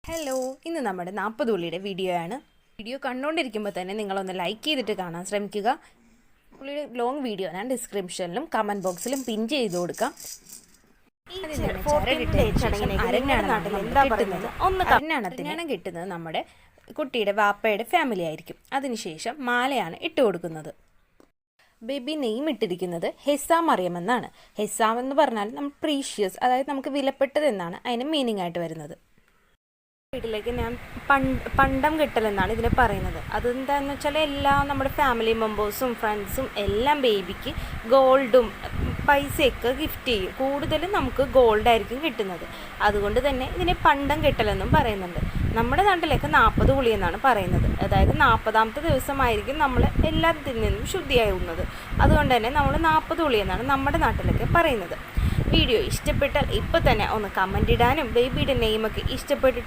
Hello, ഇന്ന് നമ്മുടെ 40 ഉള്ളിയുടെ വീഡിയോ ആണ്. വീഡിയോ കണ്ടുകൊണ്ടിരിക്കുമ്പോൾ തന്നെ നിങ്ങളൊന്ന് ലൈക്ക് ചെയ്തിട്ട് കാണാൻ ശ്രമിക്കുക. ഉള്ളിയുടെ ലോങ് വീഡിയോ ഞാൻ ഡിസ്ക്രിപ്ഷനിലും കമൻറ്റ് ബോക്സിലും പിൻ ചെയ്ത് കൊടുക്കാം. അരഞ്ഞാണത്തിന് കിട്ടുന്നത് നമ്മുടെ കുട്ടിയുടെ വാപ്പയുടെ ഫാമിലി ആയിരിക്കും. അതിനുശേഷം മാലയാണ് ഇട്ട് കൊടുക്കുന്നത്. ബേബി നെയിം ഇട്ടിരിക്കുന്നത് ഹെസാം മറിയം എന്നാണ്. ഹെസാം എന്ന് പറഞ്ഞാൽ നമ്മൾ പ്രീഷ്യസ്, അതായത് നമുക്ക് വിലപ്പെട്ടത് എന്നാണ് അതിന് മീനിങ് ആയിട്ട് വരുന്നത്. വീട്ടിലേക്ക് ഞാൻ പണ്ടം കെട്ടലെന്നാണ് ഇതിനെ പറയുന്നത്. അതെന്താണെന്ന് വെച്ചാൽ നമ്മുടെ ഫാമിലി മെമ്പേഴ്സും ഫ്രണ്ട്സും എല്ലാം ബേബിക്ക് ഗോൾഡും പൈസയൊക്കെ ഗിഫ്റ്റ് ചെയ്യും. കൂടുതലും നമുക്ക് ഗോൾഡായിരിക്കും കിട്ടുന്നത്. അതുകൊണ്ട് തന്നെ ഇതിനെ പണ്ടം കെട്ടലെന്നും പറയുന്നുണ്ട്. നമ്മുടെ നാട്ടിലേക്ക് 40 ഉളി എന്നാണ് പറയുന്നത്. അതായത് 40ാമത്തെ ദിവസമായിരിക്കും നമ്മൾ എല്ലാത്തിൽ നിന്നും ശുദ്ധിയാകുന്നത്. അതുകൊണ്ട് തന്നെ നമ്മൾ 40 ഉളി എന്നാണ് നമ്മുടെ നാട്ടിലൊക്കെ പറയുന്നത്. വീഡിയോ ഇഷ്ടപ്പെട്ടാൽ ഇപ്പോൾ തന്നെ ഒന്ന് കമൻ്റ് ഇടാനും ബേബിയുടെ നെയിമൊക്കെ ഇഷ്ടപ്പെട്ടിട്ട്